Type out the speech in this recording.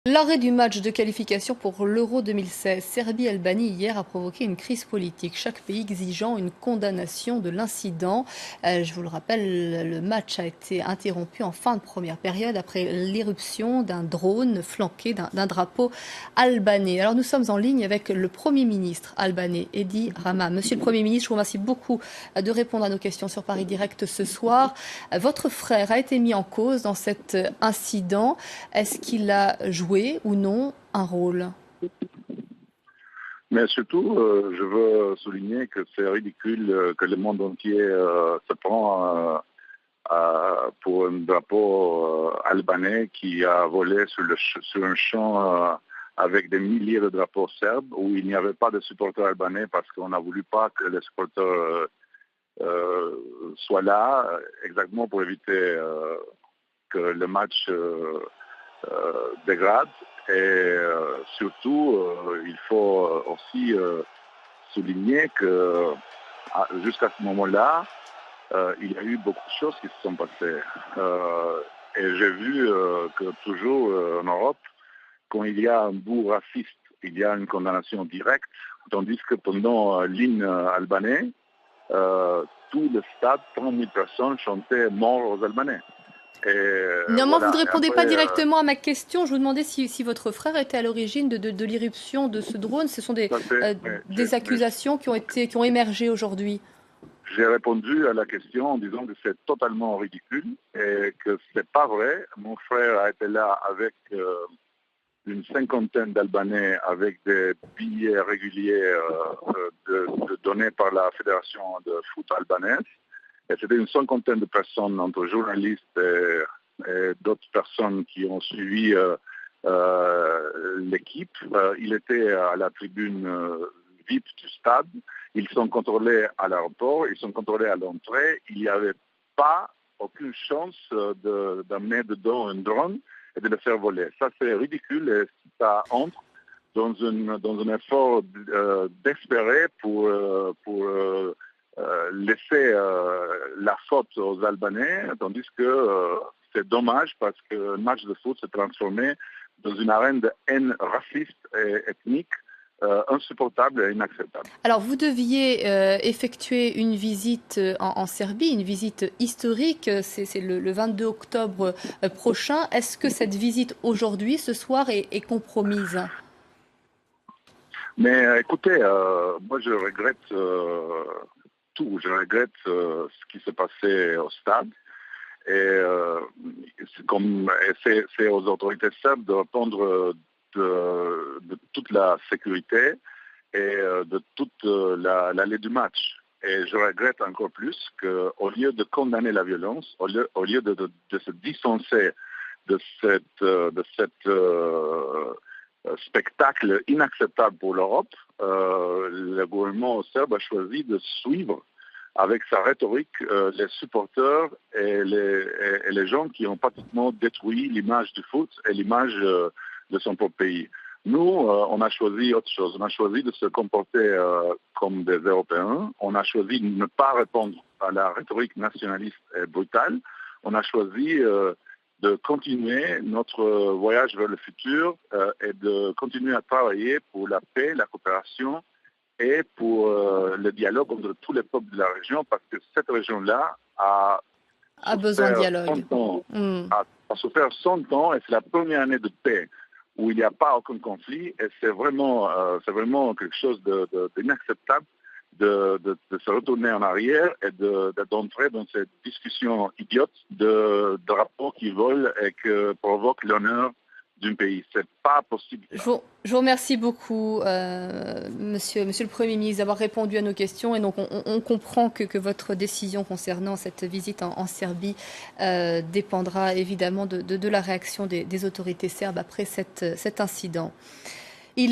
L'arrêt du match de qualification pour l'Euro 2016 Serbie-Albanie hier a provoqué une crise politique, chaque pays exigeant une condamnation de l'incident. Je vous le rappelle, le match a été interrompu en fin de première période après l'éruption d'un drone flanqué d'un drapeau albanais. Alors nous sommes en ligne avec le Premier ministre albanais, Edi Rama. Monsieur le Premier ministre, je vous remercie beaucoup de répondre à nos questions sur Paris Direct ce soir. Votre frère a été mis en cause dans cet incident. Est-ce qu'il a joué ou non un rôle? Mais surtout, je veux souligner que c'est ridicule que le monde entier se prend pour un drapeau albanais qui a volé sur un champ avec des milliers de drapeaux serbes où il n'y avait pas de supporters albanais parce qu'on n'a voulu pas que les supporters soient là, exactement pour éviter que le match dégrade. Et surtout, il faut aussi souligner que jusqu'à ce moment-là, il y a eu beaucoup de choses qui se sont passées. Et j'ai vu que toujours en Europe, quand il y a un bout raciste, il y a une condamnation directe, tandis que pendant l'hymne albanais, tout le stade, 30 000 personnes chantaient «Mort aux Albanais». Néanmoins, Voilà. vous ne Et répondez pas après, directement à ma question. Je vous demandais si votre frère était à l'origine de l'irruption de ce drone. Ce sont ça c'est, des accusations qui ont émergé aujourd'hui. j'ai répondu à la question en disant que c'est totalement ridicule et que c'est pas vrai. Mon frère a été là avec une cinquantaine d'Albanais avec des billets réguliers donnés par la Fédération de foot albanaise. Et c'était une cinquantaine de personnes entre journalistes et d'autres personnes qui ont suivi l'équipe. Il était à la tribune VIP du stade. Ils sont contrôlés à l'aéroport, ils sont contrôlés à l'entrée. Il n'y avait pas aucune chance d'amener dedans un drone et de le faire voler. Ça, c'est ridicule et ça entre dans un effort d'espérer pour laisser la faute aux Albanais, tandis que c'est dommage parce que le match de foot s'est transformé dans une arène de haine raciste et ethnique insupportable et inacceptable. Alors, vous deviez effectuer une visite en Serbie, une visite historique. C'est le 22 octobre prochain. Est-ce que cette visite aujourd'hui, ce soir, est compromise? Mais écoutez, moi je regrette tout. Je regrette ce qui s'est passé au stade. Et c'est aux autorités serbes de répondre de toute la sécurité et de toute l'allée du match. Et je regrette encore plus qu'au lieu de condamner la violence, au lieu de se distancer de cette spectacle inacceptable pour l'Europe, le gouvernement serbe a choisi de suivre avec sa rhétorique les supporters et les gens qui ont pratiquement détruit l'image du foot et l'image de son propre pays. Nous, on a choisi autre chose. On a choisi de se comporter comme des Européens. On a choisi de ne pas répondre à la rhétorique nationaliste et brutale. On a choisi de continuer notre voyage vers le futur et de continuer à travailler pour la paix, la coopération et pour le dialogue entre tous les peuples de la région, parce que cette région-là a Besoin de souffert dialogue. 100 ans, a souffert 100 ans, et c'est la première année de paix où il n'y a pas aucun conflit, et c'est vraiment quelque chose d'inacceptable de se retourner en arrière et d'entrer dans cette discussion idiote de drapeaux qui volent et qui provoquent l'honneur d'un pays. C'est pas possible. Je vous remercie beaucoup, monsieur le Premier ministre, d'avoir répondu à nos questions. Et donc, on comprend que votre décision concernant cette visite en Serbie dépendra évidemment de la réaction des autorités serbes après cet incident.